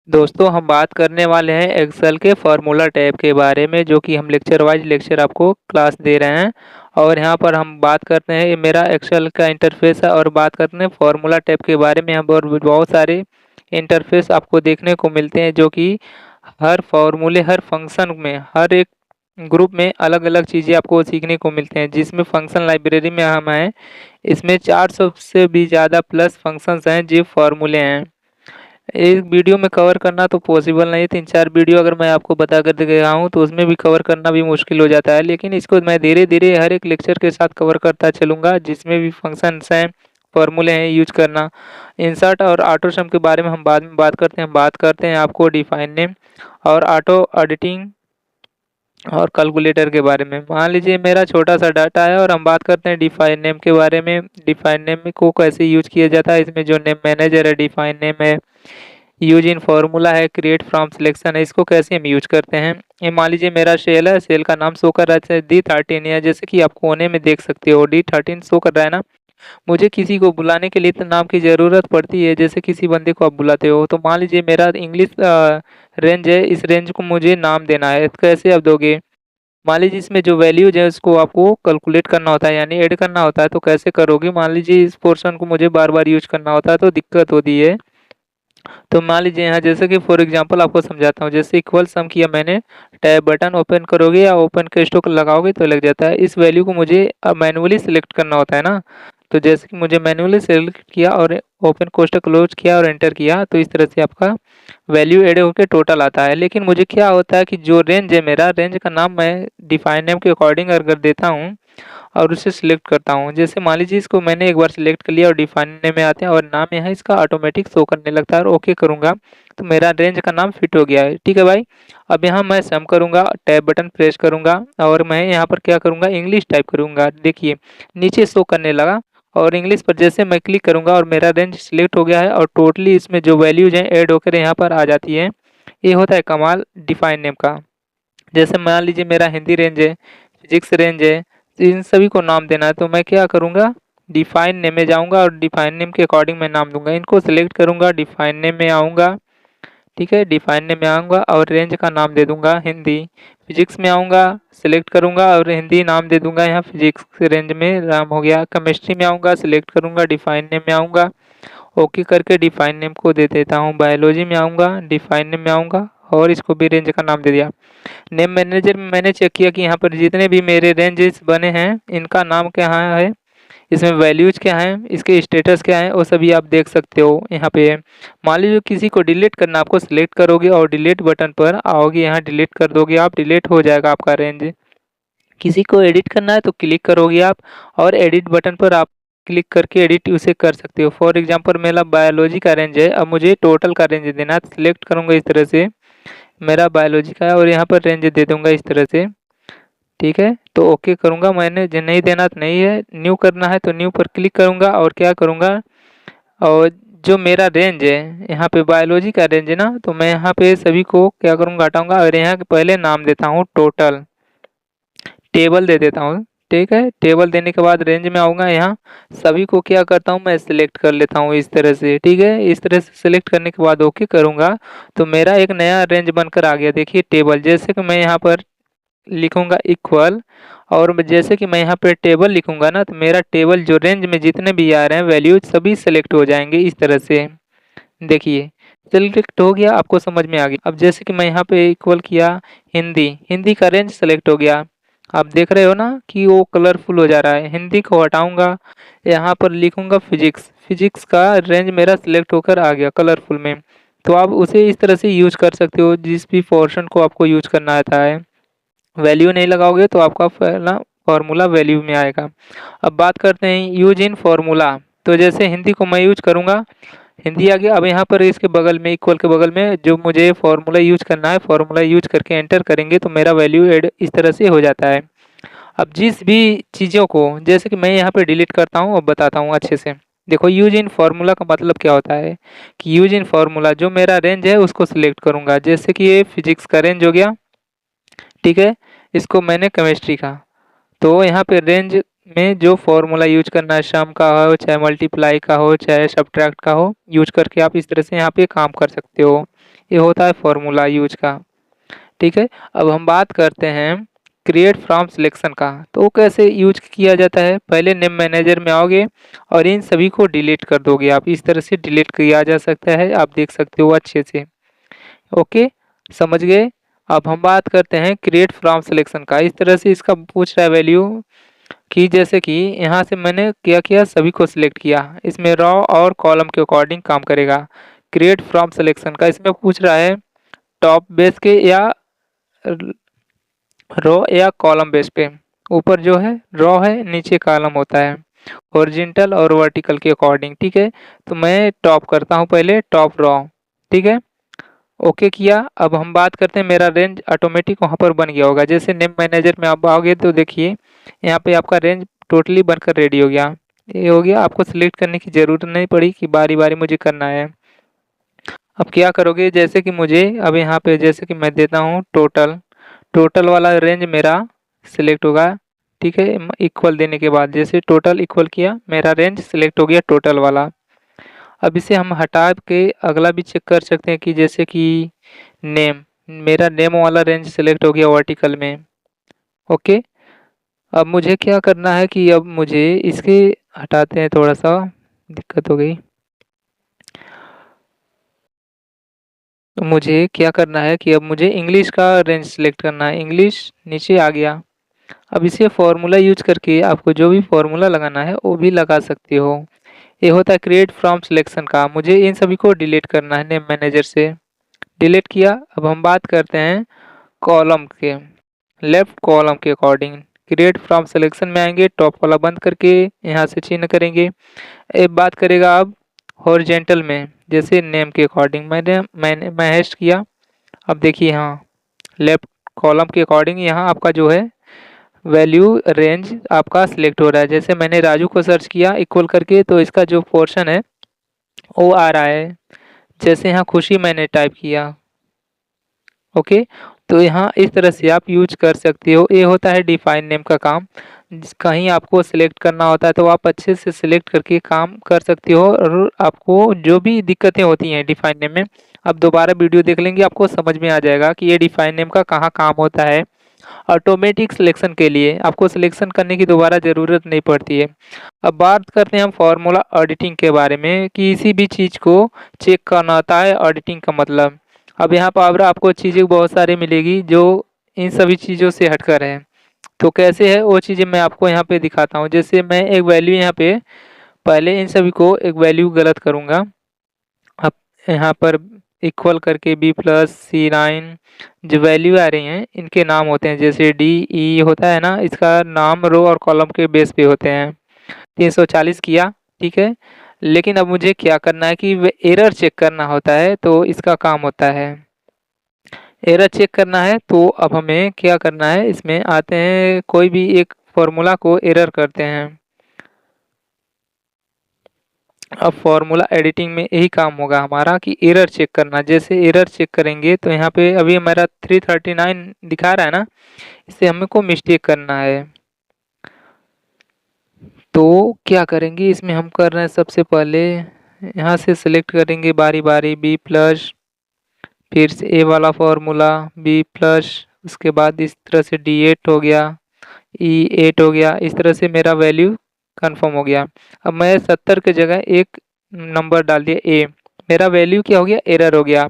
दोस्तों हम बात करने वाले हैं एक्सेल के फार्मूला टैब के बारे में, जो कि हम लेक्चर वाइज लेक्चर आपको क्लास दे रहे हैं। और यहाँ पर हम बात करते हैं, ये मेरा एक्सेल का इंटरफेस है और बात करते हैं फार्मूला टैब के बारे में। यहाँ पर बहुत सारे इंटरफेस आपको देखने को मिलते हैं, जो कि हर फार्मूले हर फंक्शन में हर एक ग्रुप में अलग अलग चीज़ें आपको सीखने को मिलते हैं। जिसमें फंक्शन लाइब्रेरी में हम हैं, इसमें 400 से भी ज़्यादा प्लस फंक्शंस हैं जो फार्मूले हैं। एक वीडियो में कवर करना तो पॉसिबल नहीं है। 3-4 वीडियो अगर मैं आपको बता कर दे गया हूँ तो उसमें भी कवर करना भी मुश्किल हो जाता है, लेकिन इसको मैं धीरे धीरे हर एक लेक्चर के साथ कवर करता चलूँगा, जिसमें भी फंक्शंस हैं फॉर्मूले हैं यूज करना। इंसर्ट और ऑटो सम के बारे में हम बाद में बात करते हैं। बात करते हैं आपको डिफाइन नेम और ऑटो एडिटिंग और कैलकुलेटर के बारे में। मान लीजिए मेरा छोटा सा डाटा है और हम बात करते हैं डिफाइन नेम के बारे में। डिफाइन नेम को कैसे यूज किया जाता है, इसमें जो नेम मैनेजर है, डिफाइन नेम है, यूज इन फार्मूला है, क्रिएट फ्रॉम सिलेक्शन है, इसको कैसे हम यूज करते हैं। ये मान लीजिए मेरा सेल है, सेल का नाम शो कर रहा है D13 है, जैसे कि आप कोने में देख सकते हो D13 शो कर रहा है ना। मुझे किसी को बुलाने के लिए तो नाम की ज़रूरत पड़ती है, जैसे किसी बंदे को आप बुलाते हो। तो मान लीजिए मेरा इंग्लिश रेंज है, इस रेंज को मुझे नाम देना है, तो कैसे आप दोगे। मान लीजिए इसमें जो वैल्यूज है उसको आपको कैलकुलेट करना होता है, यानी ऐड करना होता है, तो कैसे करोगे। मान लीजिए इस पोर्शन को मुझे बार बार यूज करना होता है तो दिक्कत होती है। तो मान लीजिए यहाँ जैसे कि फॉर एग्जांपल आपको समझाता हूँ। जैसे इक्वल सम किया मैंने, टैब बटन ओपन करोगे या ओपन के स्ट्रोक लगाओगे तो लग जाता है। इस वैल्यू को मुझे मैन्युअली सिलेक्ट करना होता है ना। तो जैसे कि मुझे मैन्युअली सिलेक्ट किया और ओपन कोष्ठक क्लोज किया और एंटर किया, तो इस तरह से आपका वैल्यू ऐड होकर टोटल आता है। लेकिन मुझे क्या होता है कि जो रेंज है, मेरा रेंज का नाम मैं डिफाइन नेम के अकॉर्डिंग अगर देता हूँ और उसे सिलेक्ट करता हूँ। जैसे मान लीजिए इसको मैंने एक बार सिलेक्ट कर लिया और डिफाइन में आते हैं और नाम यहाँ इसका ऑटोमेटिक शो करने लगता है और ओके करूँगा तो मेरा रेंज का नाम फिट हो गया है। ठीक है भाई। अब यहाँ मैं सम करूँगा, टैब बटन प्रेस करूँगा और मैं यहाँ पर क्या करूँगा, इंग्लिश टाइप करूँगा। देखिए नीचे शो करने लगा और इंग्लिश पर जैसे मैं क्लिक करूँगा और मेरा रेंज सिलेक्ट हो गया है और टोटली इसमें जो वैल्यूज हैं ऐड होकर यहाँ पर आ जाती है। ये होता है कमाल डिफाइन नेम का। जैसे मान लीजिए मेरा हिंदी रेंज है, फिजिक्स रेंज है, तो इन सभी को नाम देना है। तो मैं क्या करूँगा, डिफाइन नेम में जाऊँगा और डिफाइन नेम के अकॉर्डिंग मैं नाम दूंगा। इनको सिलेक्ट करूँगा, डिफाइन नेम में आऊँगा। ठीक है, डिफाइन नेम में आऊँगा और रेंज का नाम दे दूंगा हिंदी। फिजिक्स में आऊँगा, सिलेक्ट करूँगा और हिंदी नाम दे दूंगा। यहाँ फिजिक्स रेंज में नाम हो गया। केमिस्ट्री में आऊँगा, सिलेक्ट करूँगा, डिफाइन नेम में आऊँगा, ओके करके डिफाइन नेम को दे देता हूँ। बायोलॉजी में आऊँगा, डिफाइन नेम में आऊँगा और इसको भी रेंज का नाम दे दिया। नेम मैनेजर में मैंने चेक किया कि यहाँ पर जितने भी मेरे रेंजेस बने हैं इनका नाम क्या है, इसमें वैल्यूज क्या हैं, इसके स्टेटस क्या है, वो सभी आप देख सकते हो यहाँ पे। मान लीजिए किसी को डिलीट करना, आपको सिलेक्ट करोगे और डिलीट बटन पर आओगे, यहाँ डिलीट कर दोगे आप, डिलीट हो जाएगा आपका रेंज। किसी को एडिट करना है तो क्लिक करोगे आप और एडिट बटन पर आप क्लिक करके एडिट उसे कर सकते हो। फॉर एग्जांपल मेरा बायोलॉजी का रेंज है, अब मुझे टोटल का रेंज देना है, सिलेक्ट करूँगा इस तरह से, मेरा बायोलॉजी का है और यहाँ पर रेंज दे दूंगा इस तरह से। ठीक है, तो ओके करूँगा। मैंने जो नहीं देना तो नहीं है, न्यू करना है तो न्यू पर क्लिक करूँगा और क्या करूँगा, और जो मेरा रेंज है यहाँ पे बायोलॉजी का रेंज है ना, तो मैं यहाँ पे सभी को क्या करूँगा, हटाऊँगा और यहाँ के पहले नाम देता हूँ टोटल, टेबल दे देता हूँ। ठीक है, टेबल देने के बाद रेंज में आऊँगा, यहाँ सभी को क्या करता हूँ मैं सिलेक्ट कर लेता हूँ इस तरह से। ठीक है, इस तरह से सिलेक्ट करने के बाद ओके करूँगा तो मेरा एक नया रेंज बनकर आ गया। देखिए टेबल, जैसे कि मैं यहाँ पर लिखूँगा इक्वल और जैसे कि मैं यहाँ पर टेबल लिखूँगा ना, तो मेरा टेबल जो रेंज में जितने भी आ रहे हैं वैल्यूज सभी सेलेक्ट हो जाएंगे इस तरह से। देखिए सेलेक्ट हो गया, आपको समझ में आ गया। अब जैसे कि मैं यहाँ पे इक्वल किया हिंदी, हिंदी का रेंज सेलेक्ट हो गया। आप देख रहे हो ना कि वो कलरफुल हो जा रहा है। हिंदी को हटाऊंगा, यहाँ पर लिखूंगा फिजिक्स, फिजिक्स का रेंज मेरा सिलेक्ट होकर आ गया कलरफुल में। तो आप उसे इस तरह से यूज कर सकते हो जिस भी पोर्शन को आपको यूज करना आता है। वैल्यू नहीं लगाओगे तो आपका पहला फार्मूला वैल्यू में आएगा। अब बात करते हैं यूज इन फार्मूला। तो जैसे हिंदी को मैं यूज करूँगा, हिंदी आ गया। अब यहाँ पर इसके बगल में इक्वल के बगल में जो मुझे फार्मूला यूज करना है, फार्मूला यूज करके एंटर करेंगे तो मेरा वैल्यू ऐड इस तरह से हो जाता है। अब जिस भी चीज़ों को, जैसे कि मैं यहाँ पे डिलीट करता हूँ, अब बताता हूँ अच्छे से। देखो यूज इन फार्मूला का मतलब क्या होता है कि यूज इन फार्मूला जो मेरा रेंज है उसको सिलेक्ट करूँगा। जैसे कि ये फिजिक्स का रेंज हो गया। ठीक है, इसको मैंने केमिस्ट्री का, तो यहाँ पे रेंज में जो फॉर्मूला यूज करना है, सम का हो चाहे मल्टीप्लाई का हो चाहे सब्ट्रैक्ट का हो, यूज करके आप इस तरह से यहाँ पे काम कर सकते हो। ये होता है फॉर्मूला यूज का। ठीक है, अब हम बात करते हैं क्रिएट फ्रॉम सिलेक्शन का। तो वो कैसे यूज किया जाता है, पहले नेम मैनेजर में आओगे और इन सभी को डिलीट कर दोगे। आप इस तरह से डिलीट किया जा सकता है, आप देख सकते हो अच्छे से। ओके, समझ गए। अब हम बात करते हैं क्रिएट फ्रॉम सिलेक्शन का। इस तरह से इसका पूछ रहा है वैल्यू कि जैसे कि यहाँ से मैंने क्या किया, सभी को सिलेक्ट किया, इसमें रॉ और कॉलम के अकॉर्डिंग काम करेगा। क्रिएट फ्रॉम सिलेक्शन का इसमें पूछ रहा है टॉप बेस के या रो या कॉलम बेस पे। ऊपर जो है रो है, नीचे कॉलम होता है, हॉरिजॉन्टल और वर्टिकल के अकॉर्डिंग। ठीक है, तो मैं टॉप करता हूँ पहले, टॉप रो। ठीक है, ओके किया। अब हम बात करते हैं, मेरा रेंज ऑटोमेटिक वहाँ पर बन गया होगा। जैसे नेम मैनेजर में आप आओगे तो देखिए यहाँ पे आपका रेंज टोटली बनकर रेडी हो गया। ये हो गया, आपको सिलेक्ट करने की ज़रूरत नहीं पड़ी कि बारी बारी मुझे करना है। अब क्या करोगे, जैसे कि मुझे अब यहाँ पे जैसे कि मैं देता हूँ टोटल, टोटल वाला रेंज मेरा सिलेक्ट होगा। ठीक है, इक्वल देने के बाद जैसे टोटल इक्वल किया, मेरा रेंज सिलेक्ट हो गया टोटल वाला। अब इसे हम हटा के अगला भी चेक कर सकते हैं कि जैसे कि नेम, मेरा नेम वाला रेंज सिलेक्ट हो गया वर्टिकल में। ओके, अब मुझे क्या करना है कि अब मुझे इसके हटाते हैं, थोड़ा सा दिक्कत हो गई। तो मुझे क्या करना है कि अब मुझे इंग्लिश का रेंज सिलेक्ट करना है। इंग्लिश नीचे आ गया। अब इसे फॉर्मूला यूज करके आपको जो भी फॉर्मूला लगाना है वो भी लगा सकते हो। ये होता है क्रिएट फ्रॉम सिलेक्शन का। मुझे इन सभी को डिलीट करना है नेम मैनेजर से, डिलीट किया। अब हम बात करते हैं कॉलम के, लेफ्ट कॉलम के अकॉर्डिंग क्रिएट फ्रॉम सिलेक्शन में आएंगे, टॉप वाला बंद करके यहाँ से चिन्ह करेंगे। एक बात करेगा अब हॉरिजॉन्टल में, जैसे नेम के अकॉर्डिंग मैंने हैश किया। अब देखिए यहाँ लेफ्ट कॉलम के अकॉर्डिंग यहाँ आपका जो है वैल्यू रेंज आपका सिलेक्ट हो रहा है। जैसे मैंने राजू को सर्च किया इक्वल करके, तो इसका जो पोर्शन है वो आ रहा है। जैसे यहाँ खुशी मैंने टाइप किया, ओके, तो यहाँ इस तरह से आप यूज कर सकते हो। ये होता है डिफाइन नेम का काम। कहीं आपको सिलेक्ट करना होता है तो आप अच्छे से सिलेक्ट करके काम कर सकते हो, और आपको जो भी दिक्कतें होती हैं डिफाइन नेम में, आप दोबारा वीडियो देख लेंगे, आपको समझ में आ जाएगा कि ये डिफाइन नेम का कहाँ काम होता है। ऑटोमेटिक सिलेक्शन के लिए आपको सिलेक्शन करने की दोबारा ज़रूरत नहीं पड़ती है। अब बात करते हैं हम फार्मूला ऑडिटिंग के बारे में, कि किसी भी चीज़ को चेक करना होता है ऑडिटिंग का मतलब। अब यहाँ पर आपको चीज़ें बहुत सारी मिलेगी जो इन सभी चीज़ों से हटकर है। तो कैसे है वो चीज़ें मैं आपको यहाँ पे दिखाता हूँ। जैसे मैं एक वैल्यू यहाँ पे पहले इन सभी को एक वैल्यू गलत करूँगा। अब यहाँ पर इक्वल करके B+C9 जो वैल्यू आ रही हैं इनके नाम होते हैं, जैसे DE होता है ना, इसका नाम रो और कॉलम के बेस पे होते हैं। 340 किया, ठीक है। लेकिन अब मुझे क्या करना है कि एरर चेक करना होता है, तो इसका काम होता है एरर चेक करना है। तो अब हमें क्या करना है, इसमें आते हैं, कोई भी एक फॉर्मूला को एरर करते हैं। अब फॉर्मूला एडिटिंग में यही काम होगा हमारा कि एरर चेक करना। जैसे एरर चेक करेंगे तो यहाँ पे अभी हमारा 339 दिखा रहा है ना, इससे हमको मिस्टेक करना है। तो क्या करेंगे, इसमें हम कर रहे हैं सबसे पहले यहाँ से सिलेक्ट करेंगे बारी बारी B+, फिर से ए वाला फॉर्मूला B+, उसके बाद इस तरह से D8 हो गया, E8 हो गया। इस तरह से मेरा वैल्यू कंफर्म हो गया। अब मैं 70 के जगह एक नंबर डाल दिया ए, मेरा वैल्यू क्या हो गया, एरर हो गया।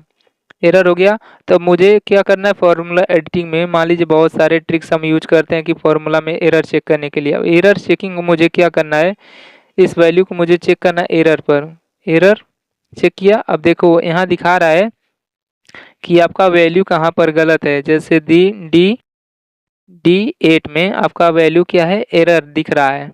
एरर हो गया तो मुझे क्या करना है, फार्मूला एडिटिंग में मान लीजिए बहुत सारे ट्रिक्स हम यूज करते हैं कि फार्मूला में एरर चेक करने के लिए। अब एरर चेकिंग को मुझे क्या करना है, इस वैल्यू को मुझे चेक करना है एरर पर। एरर चेक किया, अब देखो यहाँ दिखा रहा है कि आपका वैल्यू कहाँ पर गलत है। जैसे D8 में आपका वैल्यू क्या है, एरर दिख रहा है।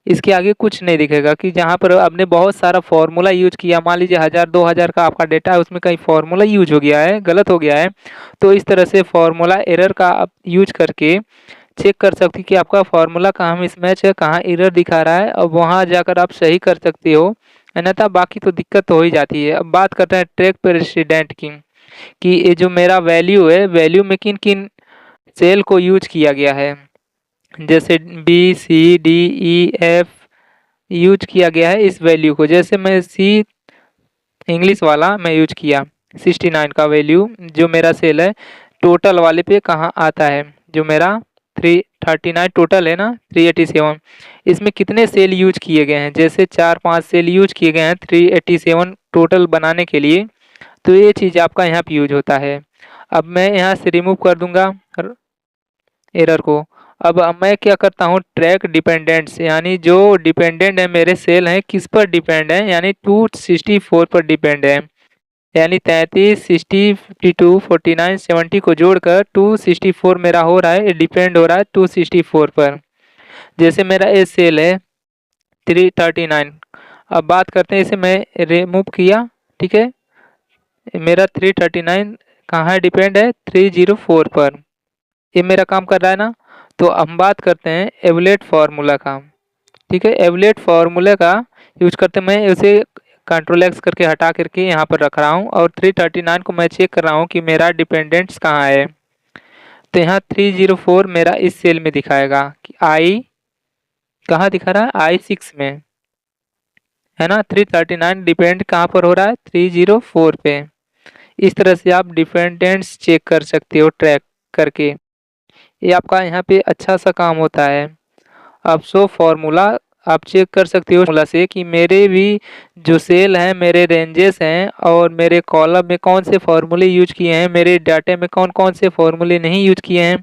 इसके आगे कुछ नहीं दिखेगा कि जहाँ पर आपने बहुत सारा फार्मूला यूज किया, मान लीजिए 1000-2000 का आपका डेटा है, उसमें कहीं फार्मूला यूज हो गया है, गलत हो गया है, तो इस तरह से फार्मूला एरर का आप यूज करके चेक कर सकते हैं कि आपका फार्मूला कहाँ मिसमैच है, कहाँ एरर दिखा रहा है, और वहाँ जाकर आप सही कर सकते हो, अन्यथा बाकी तो दिक्कत तो हो ही जाती है। अब बात करते हैं ट्रैक प्रेसिडेंट की, कि ये जो मेरा वैल्यू है, वैल्यू में किन किन सेल को यूज किया गया है। जैसे B, C, D, E, F use किया गया है इस वैल्यू को। जैसे मैं C इंग्लिश वाला मैं यूज किया, 69 का वैल्यू जो मेरा सेल है टोटल वाले पे कहाँ आता है। जो मेरा 339 टोटल है ना 387, इसमें कितने सेल यूज किए गए हैं। जैसे 4-5 सेल यूज किए गए हैं 387 टोटल बनाने के लिए, तो ये चीज़ आपका यहाँ पे यूज होता है। अब मैं यहाँ से रिमूव कर दूंगा एरर को। अब मैं क्या करता हूँ, ट्रैक डिपेंडेंट्स, यानी जो डिपेंडेंट है मेरे सेल हैं किस पर डिपेंड है, यानी 264 पर डिपेंड है। यानी 33, 60, 52, 49, 70 को जोड़कर 264 मेरा हो रहा है, डिपेंड हो रहा है 264 पर। जैसे मेरा ये सेल है 339। अब बात करते हैं, इसे मैं रिमूव किया, ठीक है। मेरा 339 कहाँ है, डिपेंड है 304 पर। ये मेरा काम कर रहा है ना। तो हम बात करते हैं एवलेट फार्मूला का, ठीक है। एवलेट फार्मूला का यूज करते मैं उसे कंट्रोल एक्स करके हटा करके यहाँ पर रख रहा हूँ, और 339 को मैं चेक कर रहा हूँ कि मेरा डिपेंडेंट्स कहाँ है। तो यहाँ 304 मेरा इस सेल में दिखाएगा कि आई कहाँ दिखा रहा है, I6 में, है ना। 339 डिपेंड कहाँ पर हो रहा है, 304 पे। इस तरह से आप डिपेंडेंट्स चेक कर सकते हो ट्रैक करके। ये आपका यहाँ पे अच्छा सा काम होता है। अब सो फॉर्मूला आप चेक कर सकते हो फॉर्मूला से कि मेरे भी जो सेल हैं, मेरे रेंजेस हैं, और मेरे कॉलम में कौन से फॉर्मूले यूज किए हैं, मेरे डाटे में कौन कौन से फॉर्मूले नहीं यूज किए हैं।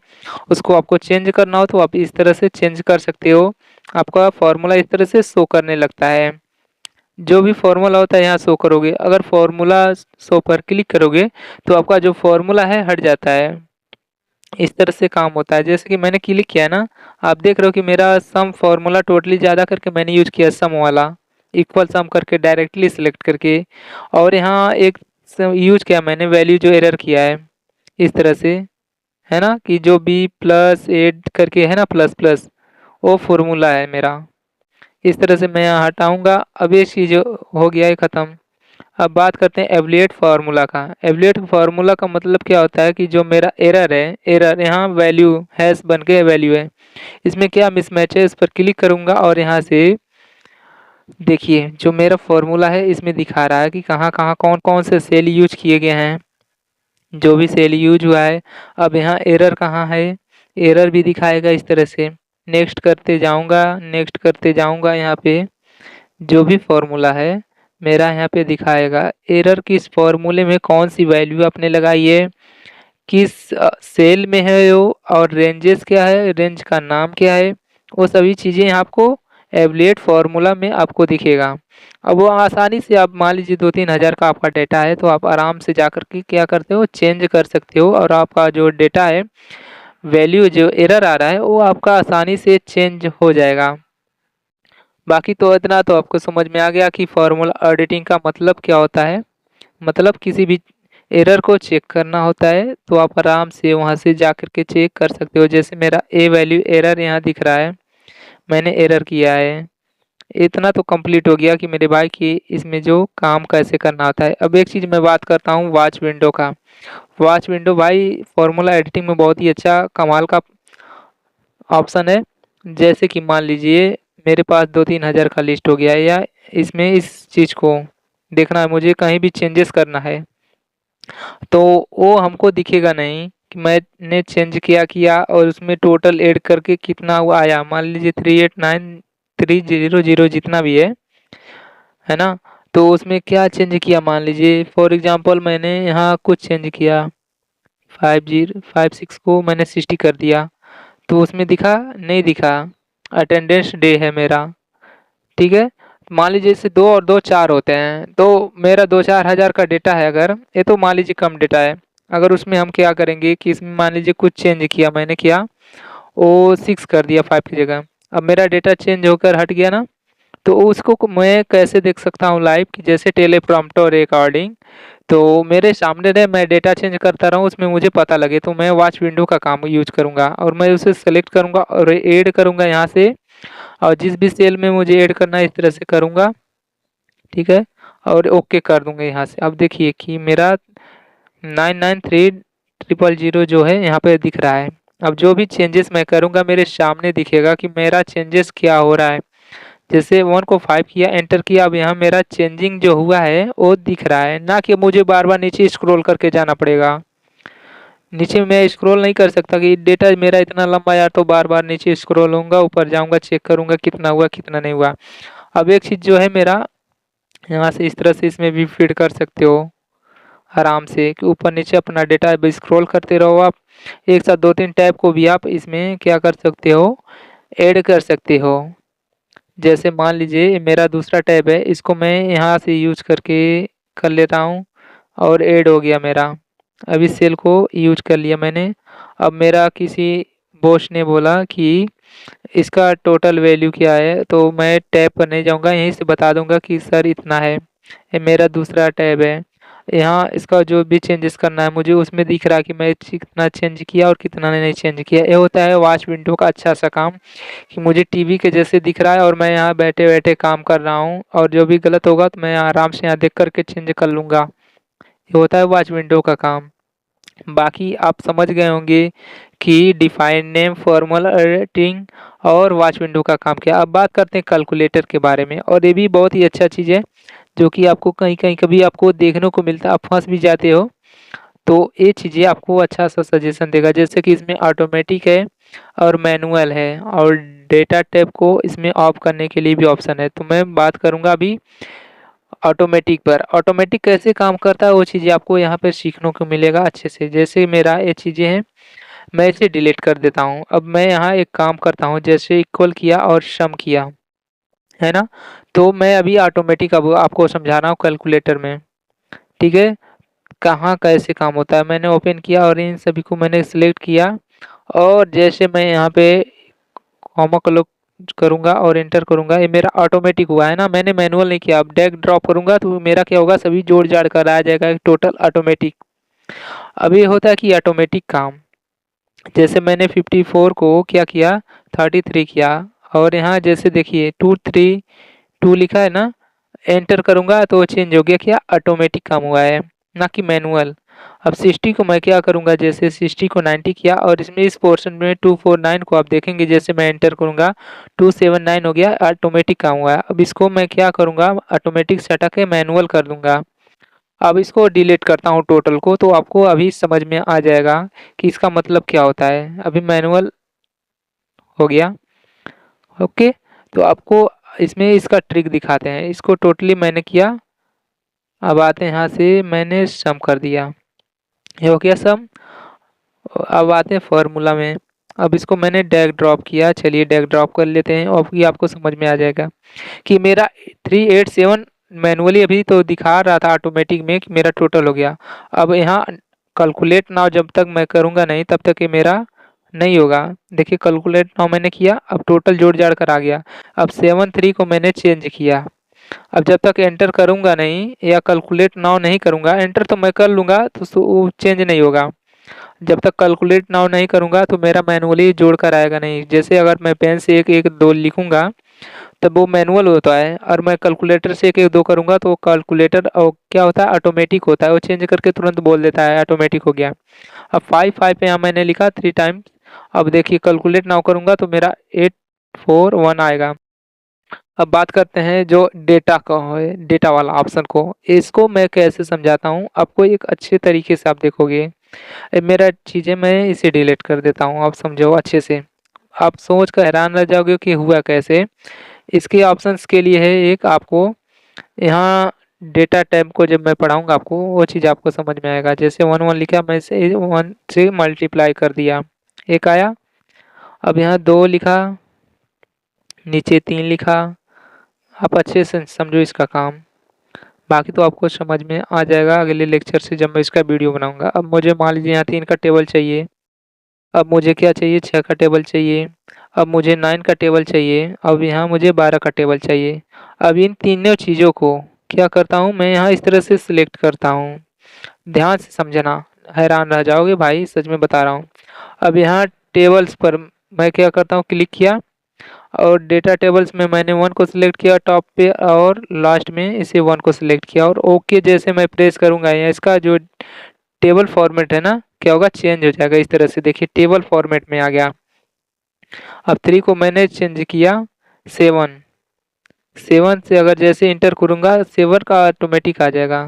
उसको आपको चेंज करना हो तो आप इस तरह से चेंज कर सकते हो। आपका फॉर्मूला इस तरह से शो करने लगता है। जो भी फॉर्मूला होता है यहाँ शो करोगे, अगर फॉर्मूला शो पर क्लिक करोगे तो आपका जो फॉर्मूला है हट जाता है। इस तरह से काम होता है। जैसे कि मैंने क्लिक किया ना, आप देख रहे हो कि मेरा सम फॉर्मूला टोटली ज़्यादा करके मैंने यूज किया सम वाला, इक्वल सम करके डायरेक्टली सिलेक्ट करके। और यहाँ एक यूज किया मैंने वैल्यू जो एरर किया है इस तरह से, है ना, कि जो बी प्लस एड करके है ना, प्लस प्लस, वो फॉर्मूला है मेरा। इस तरह से मैं यहाँ हटाऊँगा। अब ये चीज़ हो गया है ख़त्म। अब बात करते हैं एवलेट फार्मूला का। एवलेट फार्मूला का मतलब क्या होता है कि जो मेरा एरर है, एरर यहाँ वैल्यू हैश बन के वैल्यू है, इसमें क्या मिसमैच है, इस पर क्लिक करूँगा और यहाँ से देखिए जो मेरा फार्मूला है इसमें दिखा रहा है कि कहाँ कहाँ कौन कौन से सेल यूज किए गए हैं, जो भी सेल यूज हुआ है। अब यहाँ एरर कहाँ है, एरर भी दिखाएगा इस तरह से। नेक्स्ट करते जाऊँगा, नेक्स्ट करते जाऊँगा, यहाँ पे जो भी फॉर्मूला है मेरा यहाँ पे दिखाएगा एरर किस फॉर्मूले में कौन सी वैल्यू आपने लगाई है, किस सेल में है वो, और रेंजेस क्या है, रेंज का नाम क्या है, वो सभी चीज़ें आपको एवलेट फार्मूला में आपको दिखेगा। अब वो आसानी से आप मान लीजिए 2-3 हज़ार का आपका डेटा है, तो आप आराम से जा कर के क्या करते हो, चेंज कर सकते हो, और आपका जो डेटा है, वैल्यू जो एरर आ रहा है वो आपका आसानी से चेंज हो जाएगा। बाकी तो इतना तो आपको समझ में आ गया कि फार्मूला एडिटिंग का मतलब क्या होता है। मतलब किसी भी एरर को चेक करना होता है तो आप आराम से वहां से जा कर के चेक कर सकते हो। जैसे मेरा ए वैल्यू एरर यहाँ दिख रहा है, मैंने एरर किया है। इतना तो कंप्लीट हो गया कि मेरे भाई की इसमें जो काम कैसे करना होता है। अब एक चीज़ मैं बात करता हूँ वॉच विंडो का। वॉच विंडो भाई फार्मूला एडिटिंग में बहुत ही अच्छा कमाल का ऑप्शन है। जैसे कि मान लीजिए मेरे पास 2-3 हज़ार का लिस्ट हो गया है, या इसमें इस चीज़ को देखना है, मुझे कहीं भी चेंजेस करना है, तो वो हमको दिखेगा नहीं कि मैंने चेंज किया और उसमें टोटल ऐड करके कितना वो आया। मान लीजिए 389,300 जितना भी है ना। तो उसमें क्या चेंज किया, मान लीजिए फॉर एग्जांपल मैंने यहाँ कुछ चेंज किया, 56 को मैंने 60 कर दिया, तो उसमें दिखा नहीं दिखा। अटेंडेंस डे है मेरा, ठीक है। मान लीजिए जैसे 2 और 2 4 होते हैं, तो मेरा 2-4 हज़ार का डेटा है। अगर ये तो मान लीजिए कम डेटा है, अगर उसमें हम क्या करेंगे कि इसमें मान लीजिए कुछ चेंज किया, मैंने किया वो 6 कर दिया 5 की जगह, अब मेरा डेटा चेंज होकर हट गया ना। तो उसको मैं कैसे देख सकता हूँ लाइव, कि जैसे टेलीप्रॉम्प्टर रिकॉर्डिंग, तो मेरे सामने रहे, मैं डेटा चेंज करता रहूँ, उसमें मुझे पता लगे, तो मैं वॉच विंडो का काम यूज करूँगा, और मैं उसे सेलेक्ट करूँगा और ऐड करूँगा यहाँ से, और जिस भी सेल में मुझे ऐड करना है इस तरह से करूँगा, ठीक है, और ओके कर दूंगा यहाँ से। अब देखिए कि मेरा 993000 जो है यहाँ पे दिख रहा है। अब जो भी चेंजेस मैं करूँगा मेरे सामने दिखेगा कि मेरा चेंजेस क्या हो रहा है। जैसे 1 को 5 किया, एंटर किया, अब यहाँ मेरा चेंजिंग जो हुआ है वो दिख रहा है, ना कि मुझे बार बार नीचे स्क्रॉल करके जाना पड़ेगा। नीचे मैं स्क्रॉल नहीं कर सकता कि डेटा मेरा इतना लंबा यार, तो बार बार नीचे स्क्रॉल होऊंगा, ऊपर जाऊंगा, चेक करूंगा कितना हुआ कितना नहीं हुआ। अब एक चीज़ जो है मेरा, यहाँ से इस तरह से इसमें भी फीड कर सकते हो आराम से, कि ऊपर नीचे अपना डेटा स्क्रॉल करते रहो आप। एक साथ 2-3 टैब को भी आप इसमें क्या कर सकते हो, ऐड कर सकते हो। जैसे मान लीजिए ये मेरा दूसरा टैब है, इसको मैं यहाँ से यूज करके कर लेता हूँ और ऐड हो गया मेरा। अब इस सेल को यूज कर लिया मैंने। अब मेरा किसी बॉस ने बोला कि इसका टोटल वैल्यू क्या है, तो मैं टैब पर नहीं जाऊँगा, यहीं से बता दूंगा कि सर इतना है। ये मेरा दूसरा टैब है। यहाँ इसका जो भी चेंजेस करना है मुझे उसमें दिख रहा है कि मैं कितना चेंज किया और कितना नहीं चेंज किया। ये होता है वॉच विंडो का अच्छा सा काम, कि मुझे टीवी के जैसे दिख रहा है और मैं यहाँ बैठे बैठे काम कर रहा हूँ, और जो भी गलत होगा तो मैं आराम से यहाँ देख करके चेंज कर लूँगा। ये होता है वॉच विंडो का काम। बाकी आप समझ गए होंगे कि डिफाइन नेम, फॉर्मल रेटिंग और वॉच विंडो का काम क्या। अब बात करते हैं कैलकुलेटर के बारे में, और ये भी बहुत ही अच्छा चीज़ है जो कि आपको कहीं कहीं कभी आपको देखने को मिलता है, आप फंस भी जाते हो तो ये चीज़ें आपको अच्छा सा सजेशन देगा। जैसे कि इसमें ऑटोमेटिक है और मैनुअल है, और डेटा टैब को इसमें ऑफ करने के लिए भी ऑप्शन है। तो मैं बात करूँगा अभी ऑटोमेटिक पर। ऑटोमेटिक कैसे काम करता है वो चीज़ें आपको यहाँ पर सीखने को मिलेगा अच्छे से। जैसे मेरा ये चीज़ें हैं, मैं इसे डिलीट कर देता हूँ। अब मैं यहाँ एक काम करता हूँ, जैसे इक्वल किया और सम किया, है ना, तो मैं अभी ऑटोमेटिक अब आपको समझा रहा हूँ कैलकुलेटर में। ठीक है, कहाँ कैसे काम होता है। मैंने ओपन किया और इन सभी को मैंने सिलेक्ट किया, और जैसे मैं यहाँ पे कॉमा क्लोज करूँगा और एंटर करूँगा, ये मेरा ऑटोमेटिक हुआ है ना, मैंने मैनुअल नहीं किया। अब ड्रैग ड्रॉप करूँगा तो मेरा क्या होगा, सभी जोड़ जाड़ कर आ जाएगा टोटल ऑटोमेटिक। अब ये होता है कि ऑटोमेटिक काम, जैसे मैंने 54 को क्या किया, 33 किया, और यहाँ जैसे देखिए 232 लिखा है ना, एंटर करूँगा तो चेंज हो गया, क्या ऑटोमेटिक काम हुआ है, ना कि मैनुअल। अब 60 को मैं क्या करूँगा, जैसे 60 को 90 किया, और इसमें इस पोर्शन में 249 को आप देखेंगे, जैसे मैं एंटर करूँगा 279 हो गया, ऑटोमेटिक काम हुआ है। अब इसको मैं क्या करूँगा, ऑटोमेटिक से हटा के मैनुअल कर दूँगा। अब इसको डिलीट करता हूँ टोटल को, तो आपको अभी समझ में आ जाएगा कि इसका मतलब क्या होता है। अभी मैनुअल हो गया। ओके, तो आपको इसमें इसका ट्रिक दिखाते हैं। इसको टोटली मैंने किया, अब आते हैं यहाँ से, मैंने सम कर दिया, ये हो गया सम। अब आते हैं फार्मूला में। अब इसको मैंने ड्रैग ड्रॉप किया, चलिए ड्रैग ड्रॉप कर लेते हैं, और ये आपको समझ में आ जाएगा कि मेरा 387 मैनुअली अभी तो दिखा रहा था ऑटोमेटिक में कि मेरा टोटल हो गया। अब यहाँ कैलकुलेट नाउ जब तक मैं करूँगा नहीं तब तक ये मेरा नहीं होगा। देखिए कैलकुलेट नाउ मैंने किया, अब टोटल जोड़ जाड़ कर आ गया। अब 73 को मैंने चेंज किया। अब जब तक एंटर करूँगा नहीं या कैलकुलेट नाउ नहीं करूँगा, एंटर तो मैं कर लूँगा तो वो चेंज नहीं होगा। जब तक कैलकुलेट नाउ नहीं करूँगा तो मेरा मैनुअली जोड़ कर आएगा नहीं। जैसे अगर मैं पेन से 1 1 2 लिखूँगा तब वो मैनुअल होता है, और मैं कैलकुलेटर से 1 1 2 करूँगा तो कैलकुलेटर और क्या होता है, ऑटोमेटिक होता है, वो चेंज करके तुरंत बोल देता है ऑटोमेटिक हो गया। अब 5 5 पे यहाँ मैंने लिखा 3 टाइम्स। अब देखिए कैलकुलेट नाउ करूँगा तो मेरा 841 आएगा। अब बात करते हैं जो डेटा का है, डेटा वाला ऑप्शन को, इसको मैं कैसे समझाता हूँ आपको एक अच्छे तरीके से, आप देखोगे। मेरा चीज़ें मैं इसे डिलीट कर देता हूँ, आप समझो अच्छे से। आप सोच कर हैरान रह जाओगे कि हुआ कैसे। इसके ऑप्शंस के लिए है एक, आपको यहाँ डेटा टैब को जब मैं पढ़ाऊँगा आपको वो चीज़ आपको समझ में आएगा। जैसे 1 1 लिखा, मैं इसे 1 से मल्टीप्लाई कर दिया, एक आया। अब यहाँ 2 लिखा, नीचे 3 लिखा। आप अच्छे से समझो इसका काम, बाकी तो आपको समझ में आ जाएगा अगले लेक्चर से जब मैं इसका वीडियो बनाऊंगा। अब मुझे मान लीजिए यहाँ 3 का टेबल चाहिए, अब मुझे क्या चाहिए, 6 का टेबल चाहिए, अब मुझे 9 का टेबल चाहिए, अब यहाँ मुझे 12 का टेबल चाहिए। अब इन तीनों चीज़ों को क्या करता हूँ मैं, यहाँ इस तरह से सिलेक्ट करता हूँ। ध्यान से समझना, हैरान रह जाओगे भाई, सच में बता रहा हूँ। अब यहाँ टेबल्स पर मैं क्या करता हूँ, क्लिक किया, और डेटा टेबल्स में मैंने 1 को सिलेक्ट किया टॉप पे, और लास्ट में इसे 1 को सिलेक्ट किया, और ओके जैसे मैं प्रेस करूँगा या इसका जो टेबल फॉर्मेट है ना, क्या होगा, चेंज हो जाएगा इस तरह से। देखिए टेबल फॉर्मेट में आ गया। अब 3 को मैंने चेंज किया 7, 7 से अगर जैसे इंटर करूँगा 7 का ऑटोमेटिक आ जाएगा।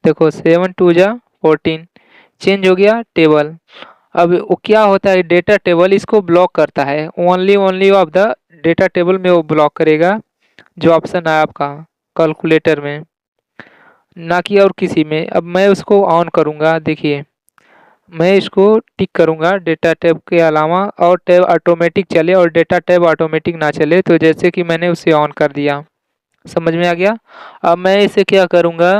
देखो 7 2 जा 14 चेंज हो गया टेबल। अब वो क्या होता है डेटा टेबल इसको ब्लॉक करता है, only of the data table में वो ब्लॉक करेगा जो ऑप्शन है आपका कैलकुलेटर में, ना कि और किसी में। अब मैं उसको ऑन करूँगा, देखिए मैं इसको टिक करूँगा डेटा टैब के अलावा और टैब ऑटोमेटिक चले और डेटा टैब ऑटोमेटिक ना चले, तो जैसे कि मैंने उसे ऑन कर दिया, समझ में आ गया। अब मैं इसे क्या करूँगा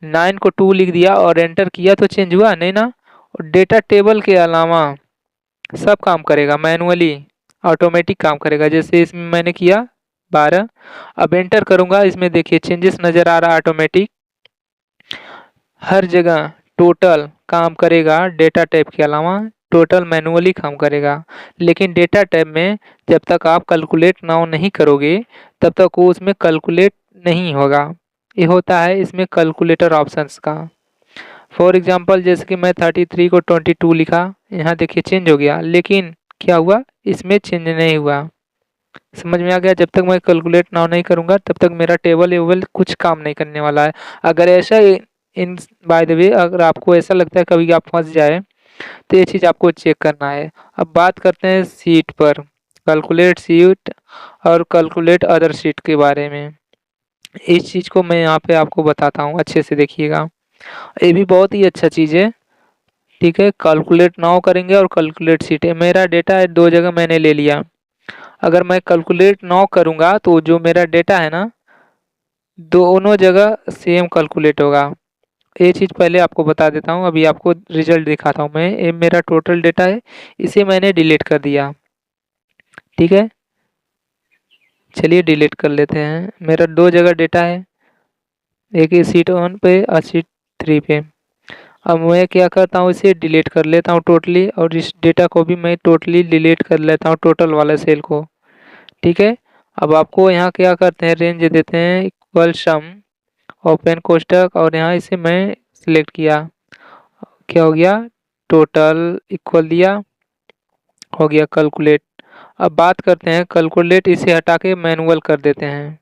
9 को 2 लिख दिया और एंटर किया तो चेंज हुआ नहीं ना। और डेटा टेबल के अलावा सब काम करेगा मैनुअली, ऑटोमेटिक काम करेगा, जैसे इसमें मैंने किया 12। अब एंटर करूँगा, इसमें देखिए चेंजेस नज़र आ रहा है ऑटोमेटिक, हर जगह टोटल काम करेगा डेटा टाइप के अलावा, टोटल मैनुअली काम करेगा। लेकिन डेटा टाइप में जब तक आप कैलकुलेट नाउ नहीं करोगे तब तक वो उसमें कैलकुलेट नहीं होगा। ये होता है इसमें कैलकुलेटर ऑप्शंस का। फॉर एग्जांपल जैसे कि मैं 33 को 22 लिखा, यहाँ देखिए चेंज हो गया, लेकिन क्या हुआ इसमें चेंज नहीं हुआ। समझ में आ गया। जब तक मैं कैलकुलेट नाउ नहीं करूँगा तब तक मेरा टेबल वेबल कुछ काम नहीं करने वाला है। अगर ऐसा इन बाय द वे अगर आपको ऐसा लगता है कभी आप फंस जाए तो ये चीज़ आपको चेक करना है। अब बात करते हैं सीट पर, कैलकुलेट सीट और कैलकुलेट अदर सीट के बारे में। इस चीज़ को मैं यहाँ पे आपको बताता हूँ, अच्छे से देखिएगा। ये भी बहुत ही अच्छा चीज़ है, ठीक है। कैलकुलेट नाउ करेंगे और कैलकुलेट सीट है, मेरा डेटा है 2 जगह मैंने ले लिया। अगर मैं कैलकुलेट नाउ करूँगा तो जो मेरा डेटा है ना दोनों जगह सेम कैलकुलेट होगा। ये चीज़ पहले आपको बता देता हूँ, अभी आपको रिजल्ट दिखाता हूँ मैं। ये मेरा टोटल डेटा है, इसे मैंने डिलीट कर दिया, ठीक है। चलिए डिलीट कर लेते हैं। मेरा 2 जगह डेटा है, एक ही सीट 1 पे और सीट 3 पे। अब मैं क्या करता हूँ इसे डिलीट कर लेता हूँ टोटली, और इस डेटा को भी मैं टोटली डिलीट कर लेता हूँ, टोटल वाला सेल को, ठीक है। अब आपको यहाँ क्या करते हैं रेंज देते हैं इक्वल सम ओपन कोष्टक, और यहाँ इसे मैं सिलेक्ट किया, क्या हो गया टोटल इक्वल दिया, हो गया कैलकुलेट। अब बात करते हैं कैलकुलेट, इसे हटा के मैनुअल कर देते हैं,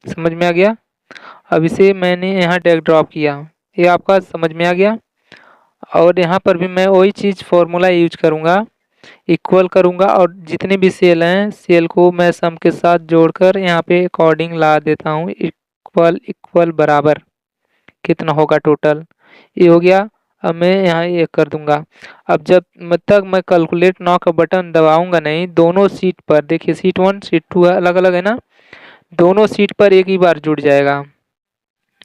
समझ में आ गया। अब इसे मैंने यहाँ ड्रैग ड्रॉप किया, ये आपका समझ में आ गया। और यहाँ पर भी मैं वही चीज़ फार्मूला यूज करूँगा, इक्वल करूँगा और जितने भी सेल हैं सेल को मैं सम के साथ जोड़कर यहाँ पे अकॉर्डिंग ला देता हूँ, इक्वल इक्वल बराबर कितना होगा टोटल, ये हो गया। अब मैं यहाँ ये कर दूंगा। अब जब तक मैं कैलकुलेट नाउ का बटन दबाऊंगा नहीं, दोनों सीट पर देखिए सीट 1 सीट 2 है, अलग अलग है ना, दोनों सीट पर एक ही बार जुड़ जाएगा।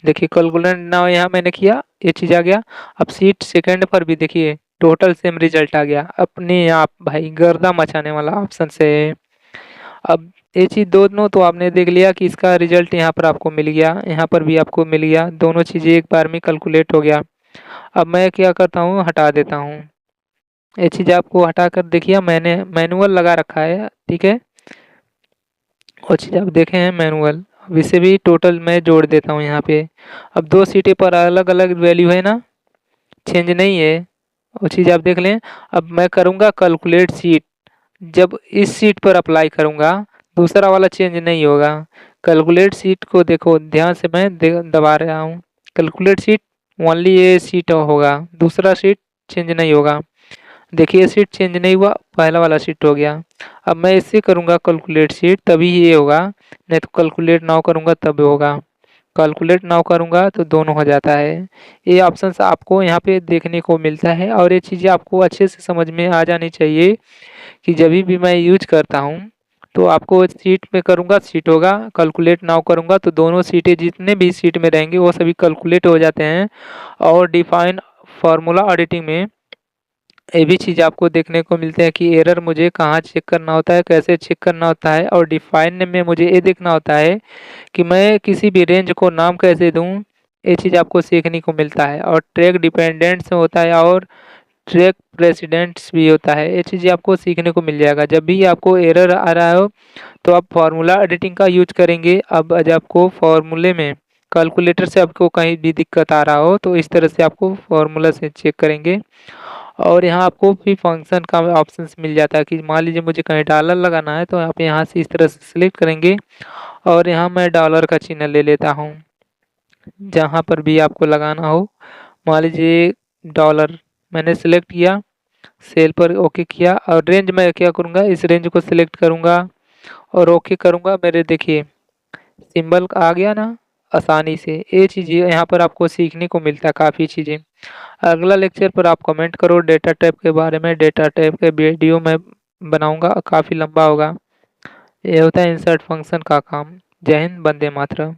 देखिए कैलकुलेट नाउ यहाँ मैंने किया, ये चीज़ आ गया। अब सीट सेकंड पर भी देखिए टोटल सेम रिजल्ट आ गया, अपने आप भाई गर्दा मचाने वाला ऑप्शन से। अब ये चीज़ दोनों तो आपने देख लिया कि इसका रिजल्ट यहाँ पर आपको मिल गया, यहाँ पर भी आपको मिल गया, दोनों चीज़ें एक बार में कैलकुलेट हो गया। अब मैं क्या करता हूँ हटा देता हूँ, ये चीज़ आपको हटा कर देखिए मैंने मैनुअल लगा रखा है, ठीक है। वो चीज़ आप देखें हैं मैनुअल, अब इसे भी टोटल मैं जोड़ देता हूँ यहाँ पे। अब 2 सीटें पर अलग अलग वैल्यू है ना, चेंज नहीं है, वो चीज़ आप देख लें। अब मैं करूँगा कैलकुलेट सीट, जब इस सीट पर अप्लाई करूँगा दूसरा वाला चेंज नहीं होगा। कैलकुलेट सीट को देखो ध्यान से मैं दबा रहा हूँ, कैलकुलेट सीट ओनली ये सीट होगा, दूसरा सीट चेंज नहीं होगा। देखिए सीट चेंज नहीं हुआ, पहला वाला सीट हो गया। अब मैं इससे करूँगा कैलकुलेट सीट तभी ये होगा, नहीं तो कैलकुलेट नाउ करूँगा तब होगा। कैलकुलेट नाउ करूँगा तो दोनों हो जाता है। ये ऑप्शंस आपको यहाँ पे देखने को मिलता है, और ये चीज़ें आपको अच्छे से समझ में आ जानी चाहिए कि जब भी मैं यूज करता हूँ तो आपको सीट में करूँगा सीट होगा, कैलकुलेट नाउ करूँगा तो दोनों सीटें जितने भी सीट में रहेंगे वो सभी कैलकुलेट हो जाते हैं। और डिफाइन फार्मूला ऑडिटिंग में ये भी चीज़ आपको देखने को मिलते हैं कि एरर मुझे कहाँ चेक करना होता है, कैसे चेक करना होता है। और डिफाइन में मुझे ये देखना होता है कि मैं किसी भी रेंज को नाम कैसे दूँ, ये चीज़ आपको सीखने को मिलता है। और ट्रैक डिपेंडेंट्स होता है और ट्रैक प्रेसिडेंट्स भी होता है, ये चीज़ें आपको सीखने को मिल जाएगा। जब भी आपको एरर आ रहा हो तो आप फार्मूला एडिटिंग का यूज करेंगे। अब जब आपको फार्मूले में कैलकुलेटर से आपको कहीं भी दिक्कत आ रहा हो तो इस तरह से आपको फार्मूला से चेक करेंगे। और यहाँ आपको भी फंक्शन का ऑप्शन मिल जाता है कि मान लीजिए मुझे कहीं डॉलर लगाना है तो आप यहाँ से इस तरह से सिलेक्ट करेंगे और यहाँ मैं डॉलर का चिन्ह ले लेता हूँ। जहाँ पर भी आपको लगाना हो, मान लीजिए डॉलर मैंने सिलेक्ट किया, सेल पर ओके किया और रेंज में क्या करूँगा, इस रेंज को सिलेक्ट करूँगा और ओके करूँगा। मेरे देखिए सिंबल आ गया ना आसानी से। ये चीज़ यहाँ पर आपको सीखने को मिलता है काफ़ी चीज़ें। अगला लेक्चर पर आप कमेंट करो डेटा टाइप के बारे में। डेटा टाइप के वीडियो मैं बनाऊंगा, काफ़ी लंबा होगा। ये होता है इंसर्ट फंक्शन का काम। जय हिंद, वंदे मातरम।